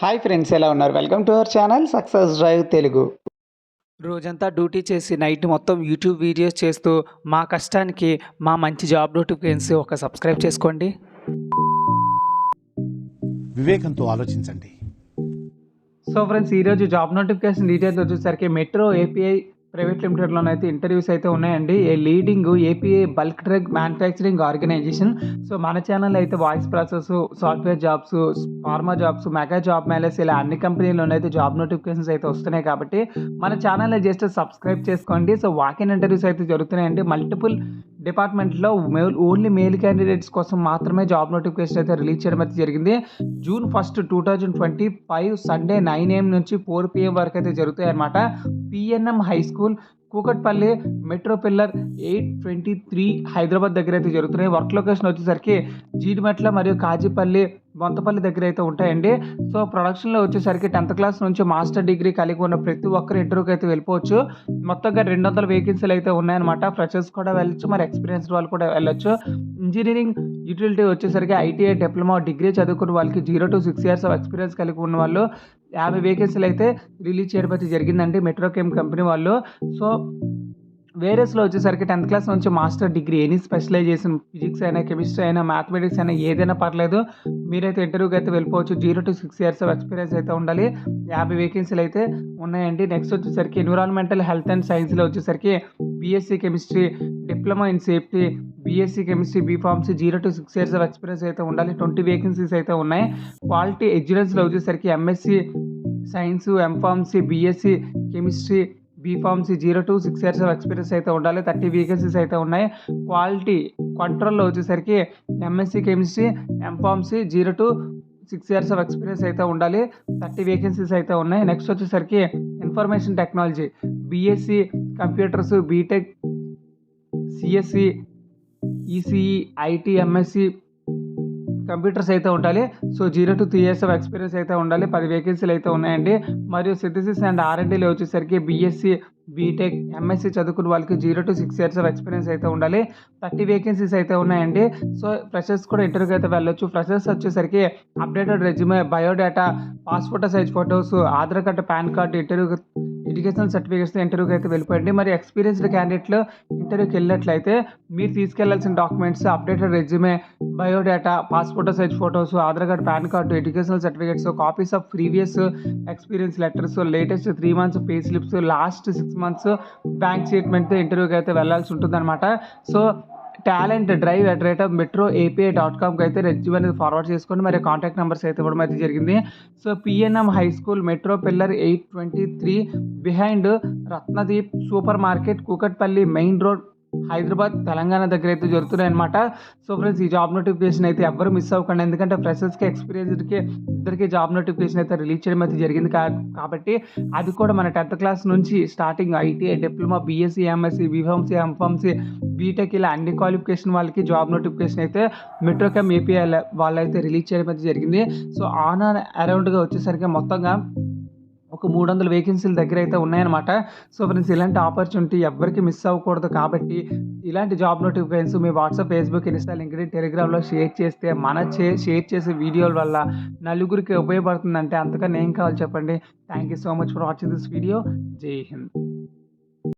Hi friends, ఎలా ఉన్నారు? Welcome to our channel success drive Telugu. రోజంతా డ్యూటీ చేసి నైట్ మొత్తం యూట్యూబ్ వీడియోస్ చేస్తూ మా కష్టానికి మా మంచి జాబ్ నోటిఫికేషన్స్ ఒక సబ్స్క్రైబ్ చేసుకోండి. వివేకంతో ఆలోచించండి. సో ఫ్రెండ్స్, ఈరోజు జాబ్ నోటిఫికేషన్ డీటెయిల్స్ వచ్చేసరికి మెట్రో ఏపీఐ ప్రైవేట్ లిమిటెడ్లోనైతే ఇంటర్వ్యూస్ అయితే ఉన్నాయండి. A leading API bulk drug manufacturing organization. So మన ఛానల్ అయితే voice process, software jobs, pharma jobs, mega job మేళస్ ఇలా అన్ని కంపెనీలోనైతే జాబ్ నోటిఫికేషన్స్ అయితే వస్తున్నాయి కాబట్టి మన ఛానల్ జస్ట్ సబ్స్క్రైబ్ చేసుకోండి. సో వాకిన్ ఇంటర్వ్యూస్ అయితే జరుగుతున్నాయండి. మల్టిపుల్ డిపార్ట్మెంట్లో ఓన్లీ మేల్ క్యాండిడేట్స్ కోసం మాత్రమే జాబ్ నోటిఫికేషన్ అయితే రిలీజ్ చేయడం అయితే జరిగింది. June 1, 2025 సండే 9 AM నుంచి 4 PM వరకు అయితే జరుగుతాయి అన్నమాట. PNM high school, Kukatpally, metro pillar 823 Hyderabad దగ్గర అయితే జరుగుతున్నాయి. వర్క్ లొకేషన్ వచ్చేసరికి జీడిమెట్ల మరియు కాజీపల్లి, బొంతపల్లి దగ్గర అయితే ఉంటాయండి. సో ప్రొడక్షన్లో వచ్చేసరికి 10th క్లాస్ నుంచి మాస్టర్ డిగ్రీ కలిగి ఉన్న ప్రతి ఒక్కరు ఇంటర్వ్యూకి అయితే వెళ్ళిపోవచ్చు. మొత్తంగా 200 వేకెన్సీలు అయితే ఉన్నాయన్నమాట. ఫ్రెషర్స్ కూడా వెళ్ళొచ్చు, మరి ఎక్స్పీరియన్స్డ్ వాళ్ళు కూడా వెళ్ళొచ్చు. ఇంజనీరింగ్ యూటిలిటీ వచ్చేసరికి ఐటీఐ, డిప్లొమా, డిగ్రీ చదువుకున్న వాళ్ళకి 0 to 6 years ఆఫ్ ఎక్స్పీరియన్స్ కలిగి ఉన్న వాళ్ళు 50 వేకెన్సీలు అయితే రిలీజ్ చేయడం అయితే జరిగిందండి మెట్రోకెమ్ కంపెనీ వాళ్ళు. సో వేరియస్లో వచ్చేసరికి 10th క్లాస్ నుంచి master degree, any specialisation, physics అయినా, కెమిస్ట్రీ అయినా, మ్యాథమెటిక్స్ అయినా ఏదైనా పర్లేదు, మీరైతే ఇంటర్వ్యూకి అయితే వెళ్ళిపోవచ్చు. 0 to 6 years ఆఫ్ ఎక్స్పీరియన్స్ అయితే ఉండాలి. 50 వేకెన్సీలు అయితే ఉన్నాయండి. నెక్స్ట్ వచ్చేసరికి ఎన్విరాన్మెంటల్ హెల్త్ అండ్ సైన్స్లో వచ్చేసరికి BSc chemistry, diploma in safety, BSc chemistry, B pharmacy 0 to 6 years of experience అయితే ఉండాలి. 20 వేకెన్సీస్ అయితే ఉన్నాయి. క్వాలిటీ ఎడ్యురెన్స్లో వచ్చేసరికి MSc science, M pharmacy, BSc chemistry, B pharmacy 0 to 6 years of experience అయితే ఉండాలి. 30 వేకెన్సీస్ అయితే ఉన్నాయి. క్వాలిటీ కంట్రోల్లో వచ్చేసరికి MSc chemistry, M pharmacy 0 to 6 years of experience అయితే ఉండాలి. 30 వేకెన్సీస్ అయితే ఉన్నాయి. నెక్స్ట్ వచ్చేసరికి information technology, BSc computers, BTech, CSC, ECE, IT, MSc computers అయితే ఉండాలి. So 0 to 3 years of experience అయితే ఉండాలి. 10 వేకెన్సీలు అయితే ఉన్నాయండి. మరియు సింథసిస్ అండ్ R&Dలో వచ్చేసరికి బీఎస్సీ, బీటెక్, ఎంఎస్సీ చదువుకున్న వాళ్ళకి 0 to 6 years ఆఫ్ ఎక్స్పీరియన్స్ అయితే ఉండాలి. 30 వేకెన్సీస్ అయితే ఉన్నాయండి. సో ఫ్రెషర్స్ కూడా ఇంటర్వ్యూకి అయితే వెళ్ళొచ్చు. ఫ్రెషర్స్ వచ్చేసరికి updated resume, biodata, passport size photos, Aadhaar card, PAN card, educational certificates ఇంటర్వ్యూకి అయితే వెళ్ళిపోయండి. మరి ఎక్స్పీరియన్స్డ్ క్యాండిడేట్లు ఇంటర్వ్యూకి వెళ్ళినట్లయితే మీరు తీసుకెళ్లాల్సిన documents updated resume, biodata, passport size photos, Aadhaar card, PAN card, educational certificates, copies of previous experience letters, latest 3 months pay slips, last 6 months bank స్టేట్మెంట్తో ఇంటర్వ్యూకి అయితే వెళ్ళాల్సి ఉంటుందన్నమాట. సో టాలెంట్ డ్రైవ్ @metroapi.comకి అయితే రెజ్యూమ్ అనేది ఫార్వర్డ్ చేసుకోండి. మరి కాంటాక్ట్ నెంబర్స్ అయితే ఇవ్వడం అయితే జరిగింది. So PNM high school, metro pillar 823 behind Ratnadeep super market, Kukatpally main road, Hyderabad, Telangana దగ్గర అయితే జరుగుతున్నాయి అనమాట. సో ఫ్రెండ్స్, ఈ జాబ్ నోటిఫికేషన్ అయితే ఎవ్వరు మిస్ అవ్వకండి. ఎందుకంటే ఫ్రెషర్స్కి, ఎక్స్పీరియన్స్డ్కి ఇద్దరికి జాబ్ నోటిఫికేషన్ అయితే రిలీజ్ చేయడం అయితే జరిగింది కాబట్టి అది కూడా మన 10th క్లాస్ నుంచి starting ITI, diploma, BSc, MSc, B pharmacy, M pharmacy, B Tech ఇలా అన్ని క్వాలిఫికేషన్ వాళ్ళకి జాబ్ నోటిఫికేషన్ అయితే మెట్రోకెమ్ ఏపీఐ వాళ్ళైతే రిలీజ్ చేయడం అయితే జరిగింది. సో ఆన్ అరౌండ్గా వచ్చేసరికి మొత్తంగా ఒక 300 వేకెన్సీల దగ్గర అయితే ఉన్నాయన్నమాట. సో ఫ్రెండ్స్, ఇలాంటి ఆపర్చునిటీ ఎవరికి మిస్ అవ్వకూడదు కాబట్టి ఇలాంటి జాబ్ నోటిఫికేషన్స్ మీ వాట్సాప్, ఫేస్బుక్, ఇన్స్టా, లింక్డ్ఇన్, టెలిగ్రామ్లో షేర్ చేస్తే షేర్ చేసే వీడియోల వల్ల నలుగురికి ఉపయోగపడుతుందంటే అంతకన్నా ఏం కావాలి చెప్పండి. Thank you so much for watching this video. జై హింద్.